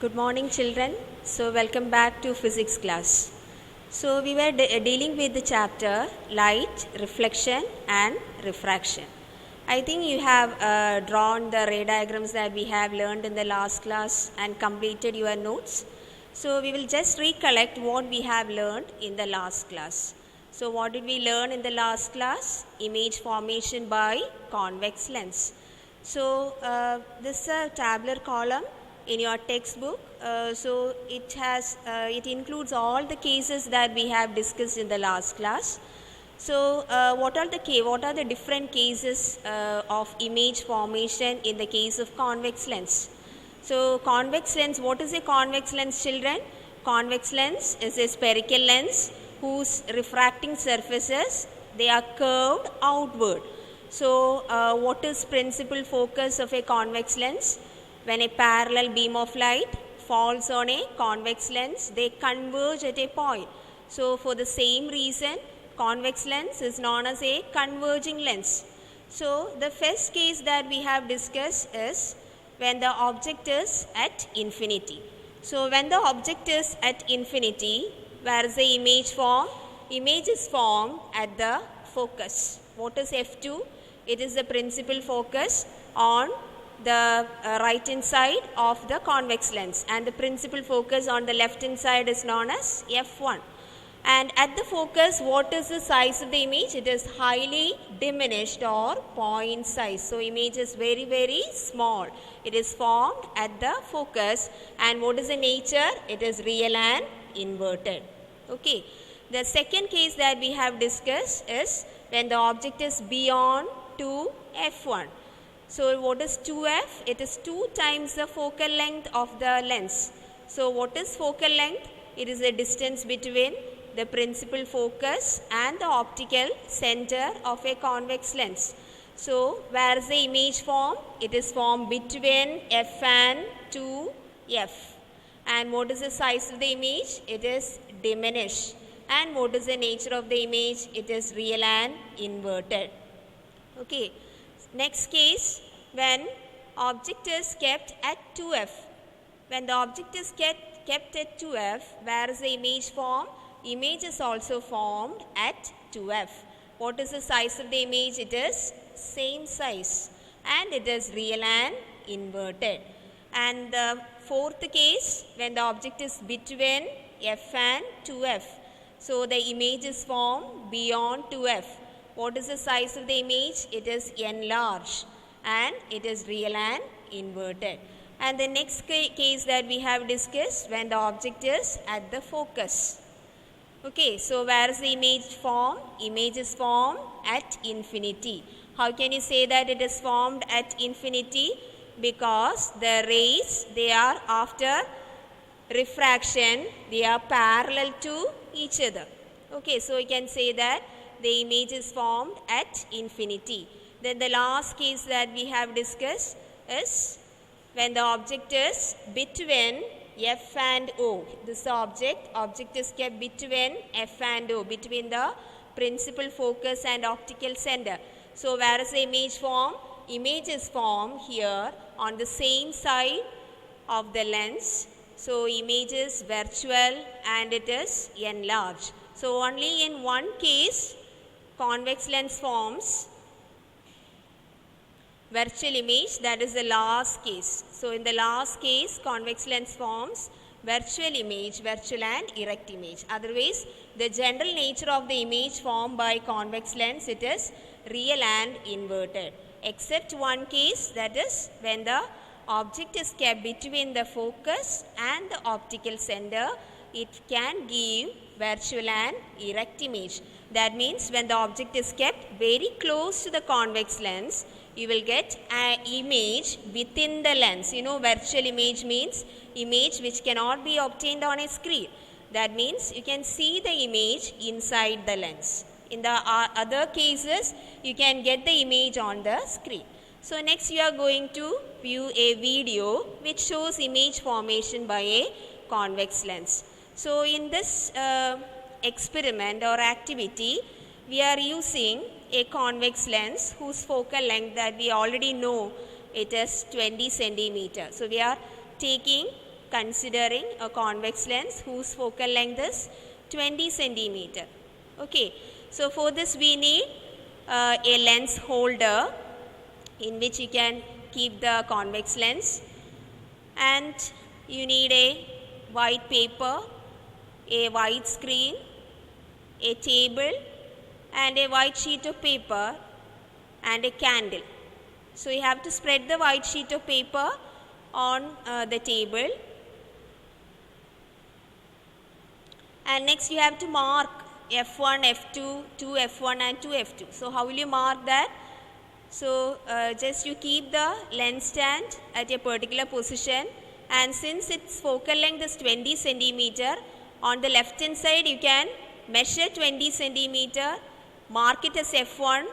Good morning, children. So, welcome back to physics class. So, we were dealing with the chapter light, reflection, and refraction. I think you have drawn the ray diagrams that we have learned in the last class and completed your notes. So, we will just recollect what we have learned in the last class. So, what did we learn in the last class? Image formation by convex lens. So, this is a tabular column in your textbook. So it includes all the cases that we have discussed in the last class. So what are the different cases of image formation in the case of convex lens? So convex lens, what is a convex lens, children? Convex lens is a spherical lens whose refracting surfaces, they are curved outward. So what is principal focus of a convex lens? When a parallel beam of light falls on a convex lens, they converge at a point. So, for the same reason, convex lens is known as a converging lens. So, the first case that we have discussed is when the object is at infinity. So, when the object is at infinity, where is the image formed? Image is formed at the focus. What is F2? It is the principal focus on the right hand side of the convex lens, and the principal focus on the left hand side is known as F1. And at the focus, what is the size of the image? It is highly diminished or point size. So image is very, very small. It is formed at the focus, and what is the nature? It is real and inverted. Okay. The second case that we have discussed is when the object is beyond 2f1. So what is 2f? It is 2 times the focal length of the lens. So what is focal length? It is the distance between the principal focus and the optical center of a convex lens. So where is the image formed? It is formed between f and 2f. And what is the size of the image? It is diminished. And what is the nature of the image? It is real and inverted. Okay. Next case, when object is kept at 2f. When the object is kept at 2f, where is the image formed? Image is also formed at 2f. What is the size of the image? It is same size, and it is real and inverted. And the fourth case, when the object is between f and 2f. So the image is formed beyond 2f. What is the size of the image? It is enlarged, and it is real and inverted. And the next case that we have discussed, when the object is at the focus. Okay, so where is the image formed? Image is formed at infinity. How can you say that it is formed at infinity? Because the rays, they are after refraction, they are parallel to each other. Okay, so we can say that the image is formed at infinity. Then the last case that we have discussed is when the object is between f and o. This is the object is kept between f and o, between the principal focus and optical center. So where is the image formed? Image is formed here on the same side of the lens. So image is virtual and it is enlarged. So only in one case convex lens forms virtual image, that is the last case. So in the last case, convex lens forms virtual image, virtual and erect image. Otherwise, the general nature of the image formed by convex lens, it is real and inverted. Except one case, that is when the object is kept between the focus and the optical center, it can give virtual and erect image. That means when the object is kept very close to the convex lens, you will get an image within the lens. You know, virtual image means image which cannot be obtained on a screen. That means you can see the image inside the lens. In the other cases, you can get the image on the screen. So next we are going to view a video which shows image formation by a convex lens. So in this experiment or activity, we are using a convex lens whose focal length that we already know it is 20 centimeter. So we are taking considering a convex lens whose focal length is 20 centimeter. Okay, so for this we need a lens holder in which you can keep the convex lens, and you need a white paper, a white screen, a table, and a white sheet of paper, and a candle. So you have to spread the white sheet of paper on the table, and next you have to mark F1, F2, 2F1 and 2F2. So how will you mark that? So just you keep the lens stand at a particular position, and since its focal length is 20 centimeter, on the left hand side you can measure 20 centimeter, mark it as F1.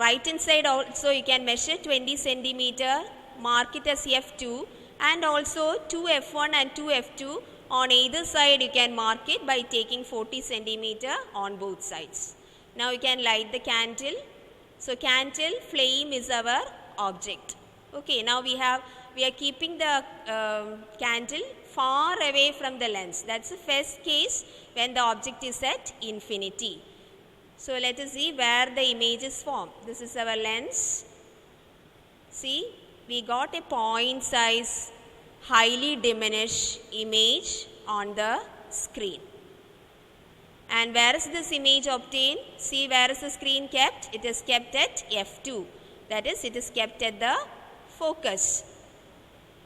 Right hand side also you can measure 20 centimeter, mark it as F2, and also 2F1 and 2F2 on either side you can mark it by taking 40 centimeter on both sides. Now you can light the candle. So candle flame is our object. Okay, now we are keeping the candle far away from the lens. That's the first case when the object is at infinity. So let us see where the image is formed. This is our lens. See, we got a point size highly diminished image on the screen. And where is this image obtained? See, where is the screen kept? It is kept at F2. That is, it is kept at the focus.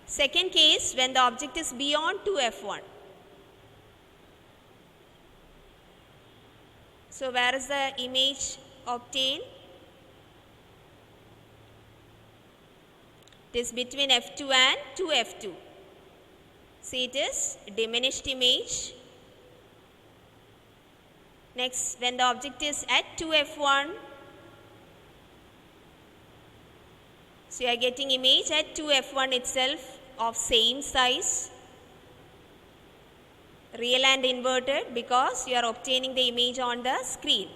Second case, when the object is beyond 2F1. So where is the image obtained? It is between F2 and 2F2. See, it is diminished image. Next, when the object is at 2F1, so you are getting image at 2F1 itself of same size, real and inverted, because you are obtaining the image on the screen.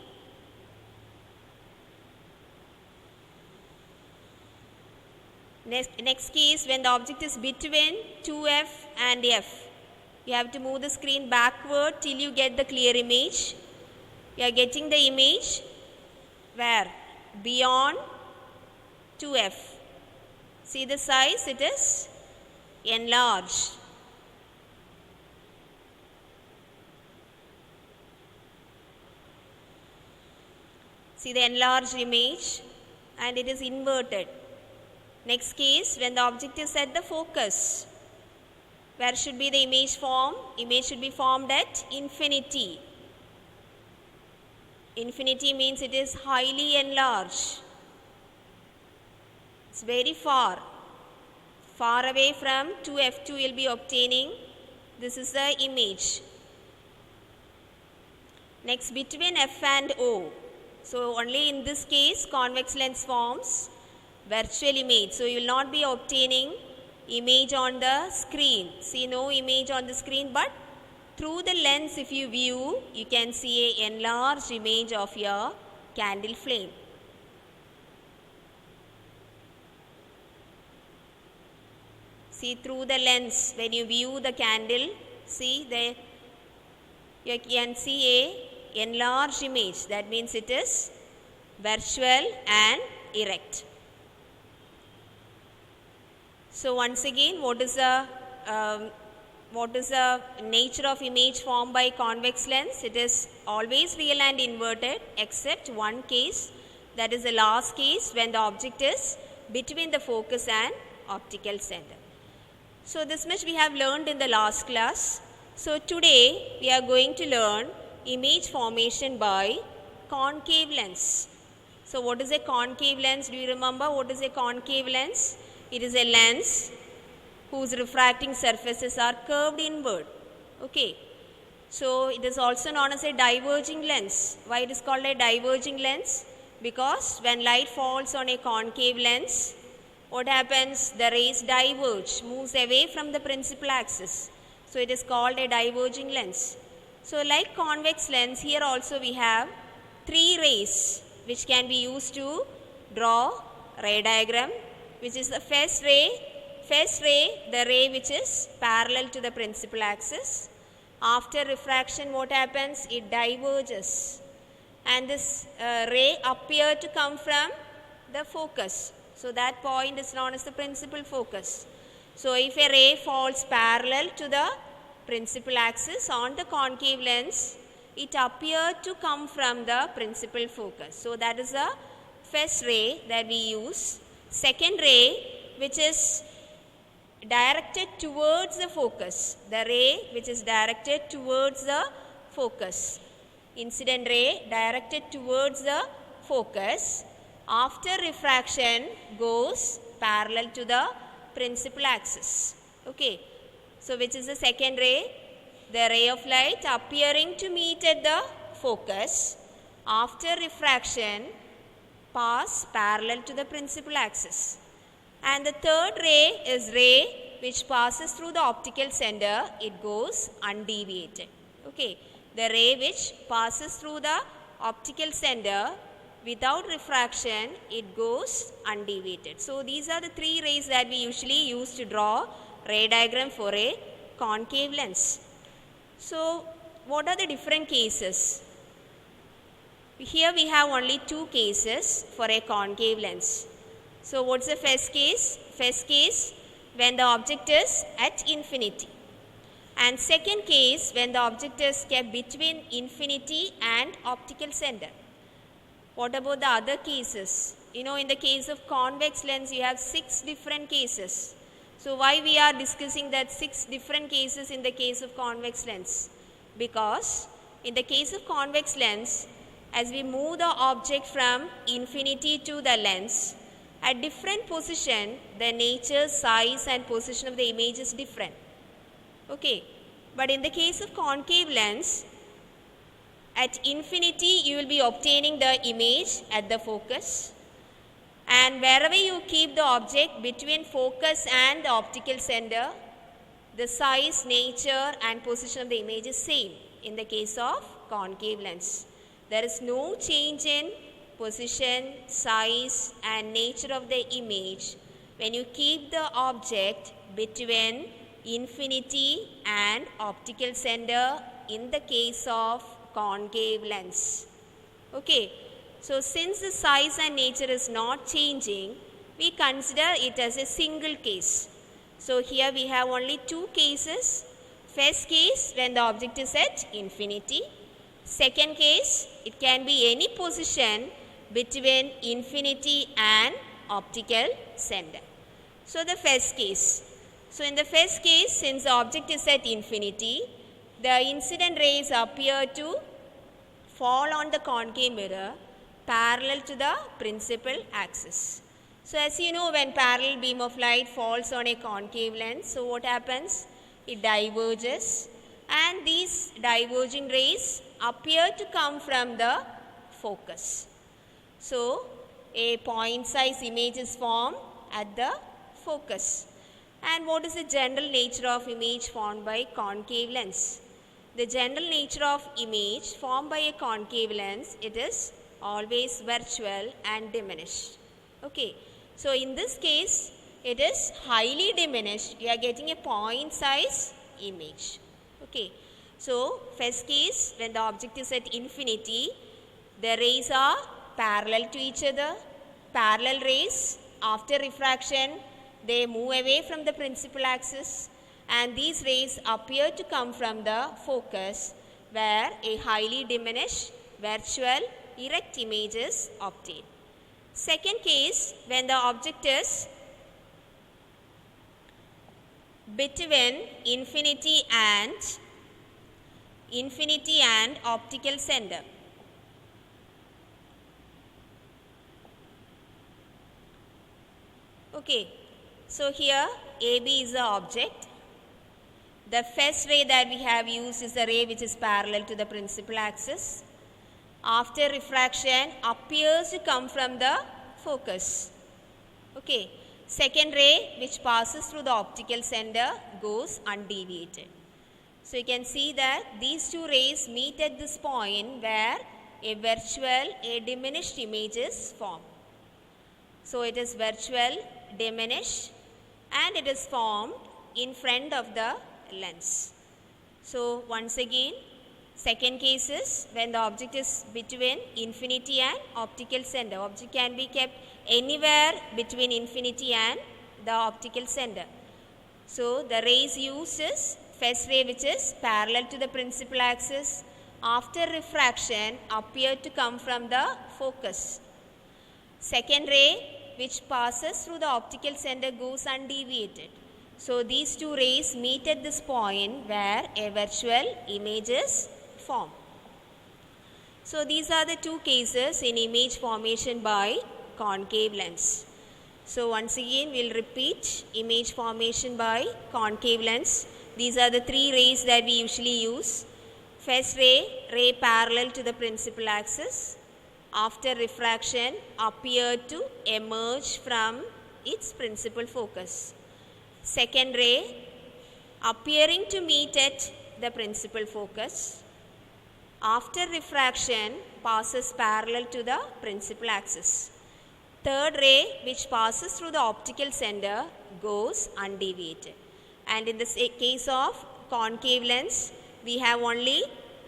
Next case, when the object is between 2F and F, you have to move the screen backward till you get the clear image. You are getting the image where? Beyond 2F. See the size, it is enlarged. See the enlarged image, and it is inverted. Next case, when the object is at the focus, where should be the image formed? Image should be formed at infinity. Infinity means it is highly enlarged. It's very far. Far away from 2F2 you will be obtaining. This is the image. Next, between F and O. So only in this case convex lens forms virtual image. So you will not be obtaining image on the screen. See, no image on the screen, but through the lens if you view, you can see an enlarged image of your candle flame. See, through the lens, when you view the candle, see there you can see a enlarged image. That means it is virtual and erect. So once again, what is the nature of image formed by convex lens? It is always real and inverted, except one case, that is the last case when the object is between the focus and optical center. So this much we have learned in the last class. So today we are going to learn image formation by concave lens. So what is a concave lens? Do you remember what is a concave lens? It is a lens whose refracting surfaces are curved inward. Okay. So it is also known as a diverging lens. Why it is called a diverging lens? Because when light falls on a concave lens, what happens? The rays diverge, moves away from the principal axis. So it is called a diverging lens. So like convex lens, here also we have three rays which can be used to draw ray diagram, which is the first ray first ray, the ray which is parallel to the principal axis. After refraction, what happens? It diverges. And this ray appears to come from the focus. So that point is known as the principal focus. So if a ray falls parallel to the principal axis on the concave lens, it appears to come from the principal focus. So that is the first ray that we use. Second ray, which is directed towards the focus. The ray which is directed towards the focus. Incident ray directed towards the focus. After refraction goes parallel to the principal axis. Okay. So which is the second ray? The ray of light appearing to meet at the focus. After refraction pass parallel to the principal axis. And the third ray is ray which passes through the optical center. It goes undeviated. Okay. The ray which passes through the optical center without refraction, it goes undeviated. So these are the three rays that we usually use to draw ray diagram for a concave lens. So what are the different cases? Here we have only two cases for a concave lens. So what's the first case? First case, when the object is at infinity. And second case, when the object is kept between infinity and optical center. What about the other cases? In the case of convex lens, you have 6 different cases. So why we are discussing that 6 different cases in the case of convex lens? Because in the case of convex lens, as we move the object from infinity to the lens, at different position, the nature, size and position of the image is different. Okay. But in the case of concave lens, at infinity you will be obtaining the image at the focus. And wherever you keep the object between focus and the optical center, the size, nature and position of the image is same in the case of concave lens. There is no change in position, size and nature of the image when you keep the object between infinity and optical center in the case of concave lens. Okay. So since the size and nature is not changing, we consider it as a single case. So here we have only 2 cases. First case, when the object is at infinity. Second case, it can be any position between infinity and optical center. So the first case. So in the first case, since the object is at infinity, the incident rays appear to fall on the concave mirror parallel to the principal axis. So as you know, when parallel beam of light falls on a concave lens, so what happens? It diverges, and these diverging rays appear to come from the focus. So a point size image is formed at the focus. And what is the general nature of image formed by concave lens? The general nature of image formed by a concave lens, it is always virtual and diminished. Okay. So in this case, it is highly diminished. You are getting a point size image. Okay. So first case, when the object is at infinity, the rays are parallel to each other. Parallel rays, after refraction, they move away from the principal axis, and these rays appear to come from the focus where a highly diminished virtual erect image is obtained. Second case, when the object is between infinity and optical center. Okay. So here AB is the object. The first ray that we have used is the ray which is parallel to the principal axis. After refraction appears to come from the focus. Okay. Second ray which passes through the optical center goes undeviated. So you can see that these 2 rays meet at this point where a diminished image is formed. So it is virtual, diminished and it is formed in front of the lens. So once again, second case is when the object is between infinity and optical center. Object can be kept anywhere between infinity and the optical center. So the rays used is first ray, which is parallel to the principal axis, after refraction appear to come from the focus. Second ray, which passes through the optical center, goes undeviated. So these two rays meet at this point where a virtual image is formed. So these are the two cases in image formation by concave lens. So once again we will repeat image formation by concave lens. These are the three rays that we usually use. First ray parallel to the principal axis, after refraction appear to emerge from its principal focus. Second ray appearing to meet at the principal focus, after refraction passes parallel to the principal axis. Third ray, which passes through the optical center, goes undeviated. And in the case of concave lens, we have only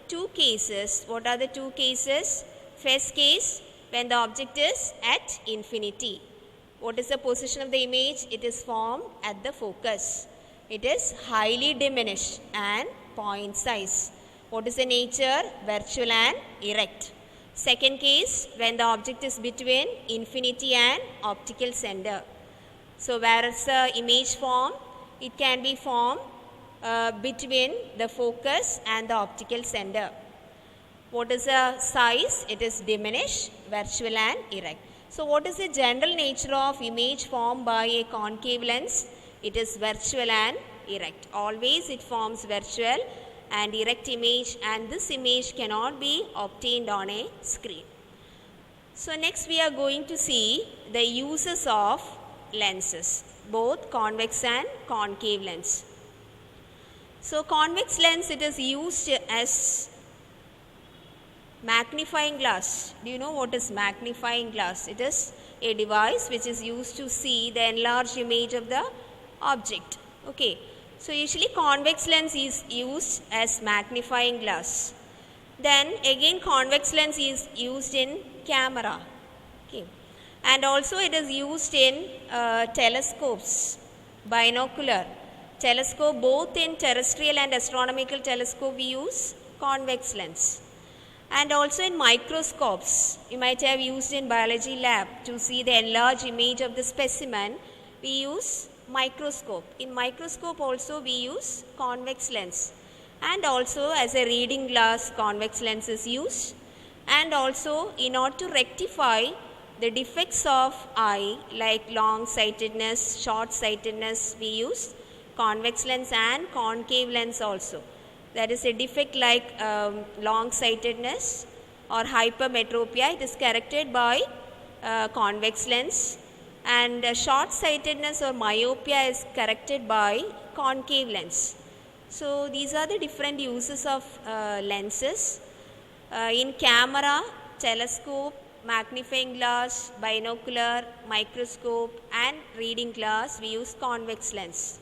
two cases. What are the two cases? First case, when the object is at infinity. What is the position of the image? It is formed at the focus. It is highly diminished and point size. What is the nature? Virtual and erect. Second case, when the object is between infinity and optical center. So where is the image formed? It can be formed between the focus and the optical center. What is the size? It is diminished, virtual and erect. So what is the general nature of image formed by a concave lens? It is virtual and erect. Always it forms virtual and erect image, and this image cannot be obtained on a screen. So next we are going to see the uses of lenses, both convex and concave lens. So convex lens, it is used as magnifying glass. Do you know what is magnifying glass? It is a device which is used to see the enlarged image of the object. Okay. So usually convex lens is used as magnifying glass. Then again convex lens is used in camera. Okay. And also it is used in telescopes, binocular telescope, both in terrestrial and astronomical telescope we use convex lens. And also in microscopes, you might have used in biology lab to see the enlarged image of the specimen, we use microscope. In microscope also we use convex lens, and also as a reading glass convex lens is used. And also in order to rectify the defects of eye like long sightedness, short sightedness, we use convex lens and concave lens also. That is a defect like long sightedness or hypermetropia, it is corrected by convex lens. And short sightedness or myopia is corrected by concave lens. So these are the different uses of lenses. In camera, telescope, magnifying glass, binocular, microscope and reading glass, we use convex lens.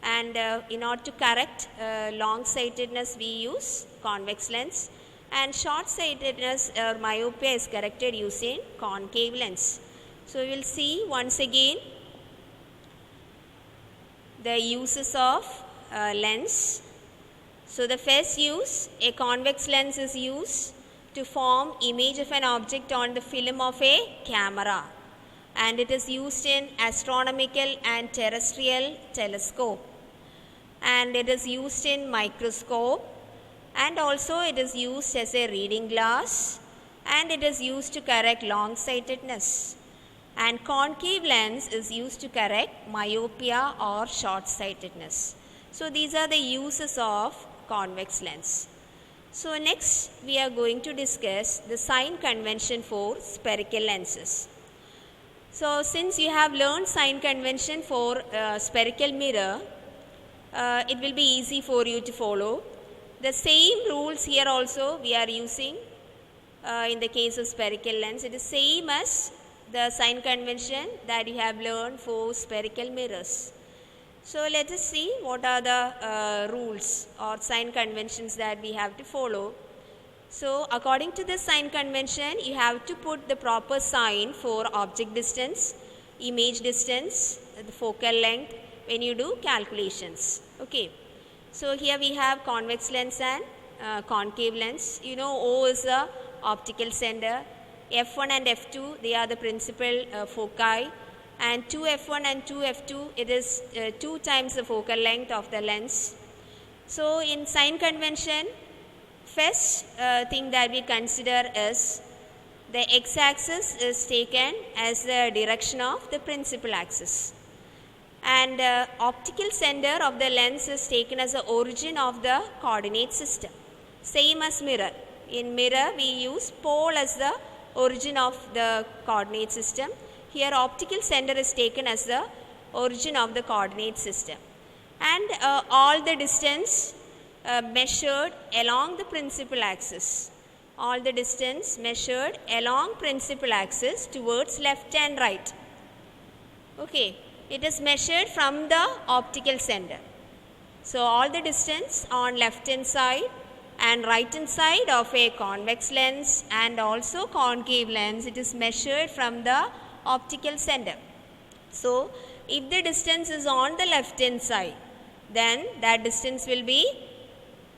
And in order to correct long sightedness, we use convex lens, and short sightedness or myopia is corrected using concave lens. So we will see once again the uses of lens. So the first use, a convex lens is used to form image of an object on the film of a camera, and it is used in astronomical and terrestrial telescope, and it is used in microscope, and also it is used as a reading glass, and it is used to correct long sightedness. And concave lens is used to correct myopia or short sightedness. So these are the uses of convex lens. So next we are going to discuss the sign convention for spherical lenses. So since you have learned sign convention for spherical mirror, it will be easy for you to follow. The same rules here also we are using in the case of spherical lens. It is same as the sign convention that you have learned for spherical mirrors. So let us see what are the rules or sign conventions that we have to follow. So according to the sign convention, you have to put the proper sign for object distance, image distance, the focal length when you do calculations. Okay. So here we have convex lens and concave lens. You know, O is the optical center. F1 and F2, they are the principal foci, and 2F1 and 2F2, it is 2 times the focal length of the lens. So in sign convention, first thing that we consider is the x-axis is taken as the direction of the principal axis, and optical center of the lens is taken as the origin of the coordinate system, same as mirror. In mirror we use pole as the origin of the coordinate system. Here optical center is taken as the origin of the coordinate system, and all the distance measured along the principal axis, all the distance measured along principal axis towards left and right. Okay, it is measured from the optical center. So all the distance on left hand side and right hand side of a convex lens and also concave lens, it is measured from the optical center. So if the distance is on the left hand side, then that distance will be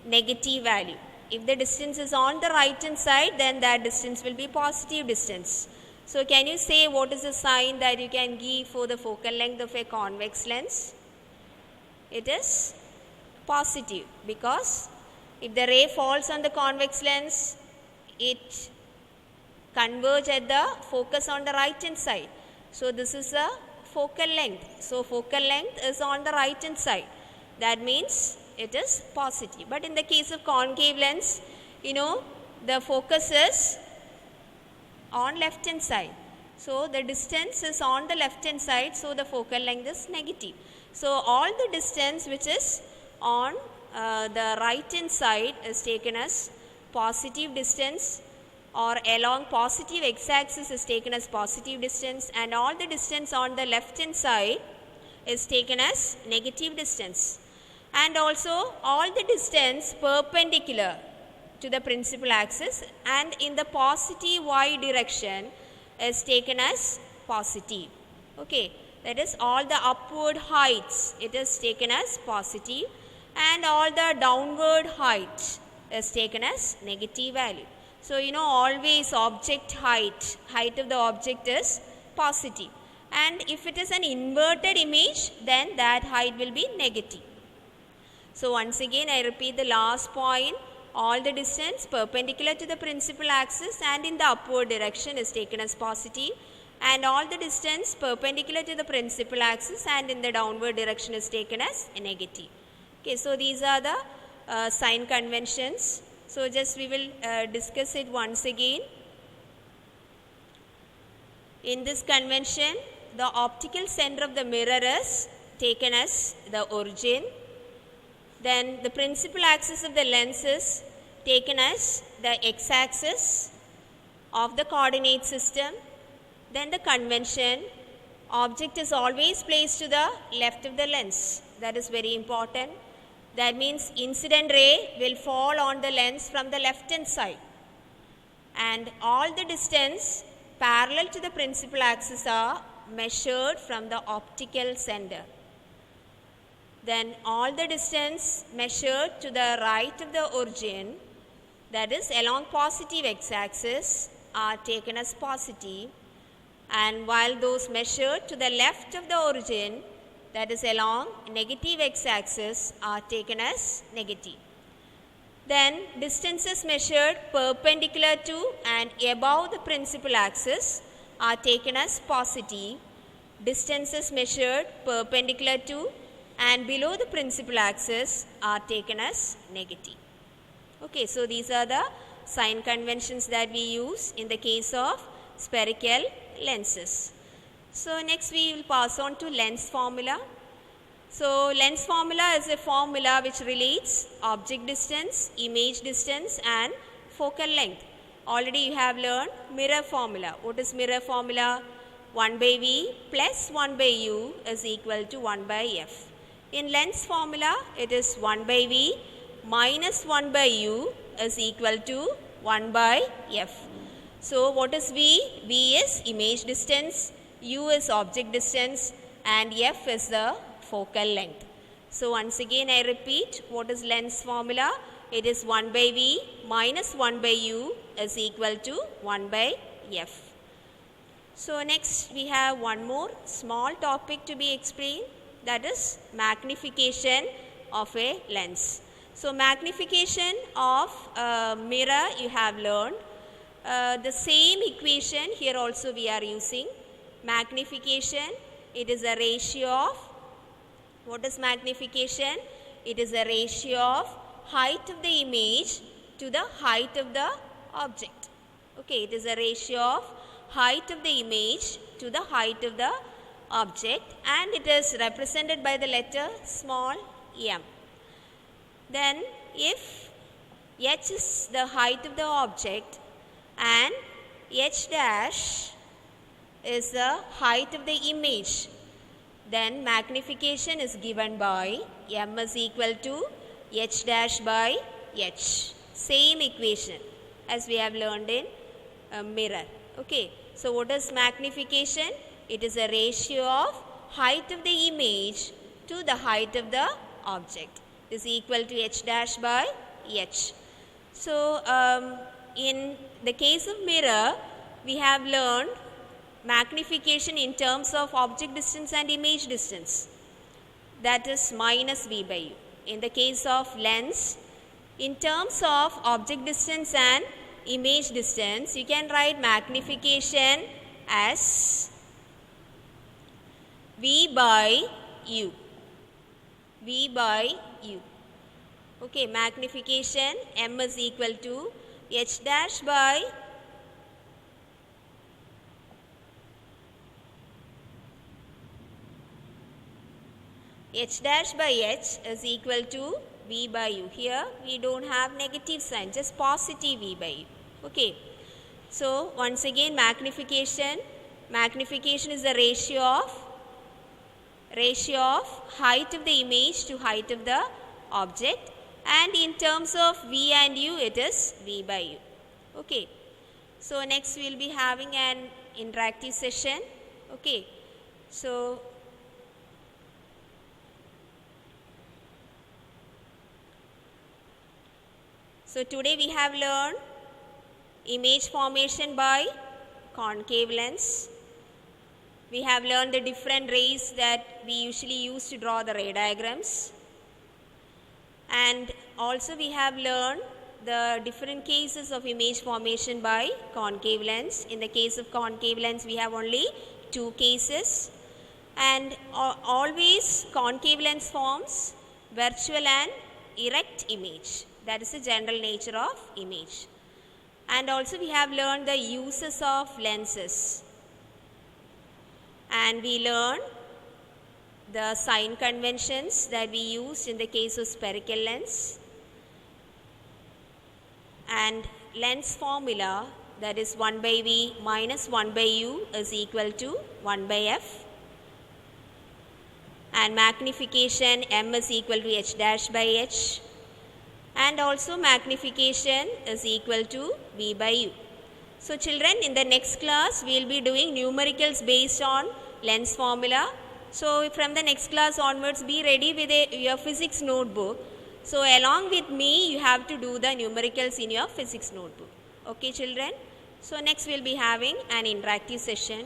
negative value. If the distance is on the right hand side, then that distance will be positive distance. So can you say what is the sign that you can give for the focal length of a convex lens? It is positive, because if the ray falls on the convex lens, it converges at the focus on the right hand side. So this is the focal length. So focal length is on the right hand side. That means it is positive. But in the case of concave lens, you know, the focus is on left hand side. So the distance is on the left hand side, so the focal length is negative. So all the distance which is on the right hand side is taken as positive distance, or along positive x-axis is taken as positive distance, and all the distance on the left hand side is taken as negative distance. And also all the distance perpendicular to the principal axis and in the positive y direction is taken as positive. Okay, that is all the upward heights, it is taken as positive, and all the downward height is taken as negative value. So you know, always object height of the object is positive, and if it is an inverted image, then that height will be negative. So once again I repeat the last point, all the distance perpendicular to the principal axis and in the upward direction is taken as positive, and all the distance perpendicular to the principal axis and in the downward direction is taken as negative. Okay, so these are the sign conventions. So just we will discuss it once again. In this convention, the optical center of the mirror is taken as the origin. Then the principal axis of the lens is taken as the x-axis of the coordinate system. Then the convention, object is always placed to the left of the lens. That is very important. That means incident ray will fall on the lens from the left hand side, and all the distance parallel to the principal axis are measured from the optical center. Then all the distance measured to the right of the origin, that is along positive x-axis, are taken as positive, and while those measured to the left of the origin, that is along negative x-axis, are taken as negative. Then distances measured perpendicular to and above the principal axis are taken as positive. Distances measured perpendicular to and below the principal axis are taken as negative. Okay, so these are the sign conventions that we use in the case of spherical lenses. So next we will pass on to lens formula. So lens formula is a formula which relates object distance, image distance and focal length. Already you have learned mirror formula. What is mirror formula? 1 by V plus 1 by U is equal to 1 by F. In length formula, it is 1 by v minus 1 by u is equal to 1 by f. So what is v? V is image distance, u is object distance, and f is the focal length. So once again I repeat, what is length formula? It is 1 by v minus 1 by u is equal to 1 by f. So next we have one more small topic to be explained, that is magnification of a lens. So magnification of a mirror you have learned. The same equation here also we are using. Magnification, it is a ratio of, what is magnification? It is a ratio of height of the image to the height of the object. Okay, it is a ratio of height of the image to the height of the object, and it is represented by the letter small m. Then if h is the height of the object and h dash is the height of the image, then magnification is given by m is equal to h dash by h. Same equation as we have learned in a mirror. Okay, so what is magnification? It is a ratio of height of the image to the height of the object is equal to h dash by h. So in the case of mirror, we have learned magnification in terms of object distance and image distance, that is minus v by u. In the case of lens, in terms of object distance and image distance, you can write magnification as v by u. V by u. Okay, magnification m is equal to h dash by h dash by h is equal to v by u. Here we don't have negative sign, just positive v by u. Okay, so once again magnification is the ratio of height of the image to height of the object, and in terms of v and u it is v by u. Okay, so next we will be having an interactive session. Okay, so today we have learned image formation by concave lens. We have learned the different rays that we usually use to draw the ray diagrams. And also we have learned the different cases of image formation by concave lens. In the case of concave lens, we have only two cases. And always concave lens forms virtual and erect image. That is the general nature of image. And also we have learned the uses of lenses. And we learned the sign conventions that we used in the case of spherical lens. And lens formula, that is 1 by v minus 1 by u is equal to 1 by f. And magnification m is equal to h dash by h. And also magnification is equal to v by u. So children, in the next class we will be doing numericals based on lens formula. So from the next class onwards, be ready with your physics notebook. So along with me, you have to do the numericals in your physics notebook. Okay children? So next we will be having an interactive session.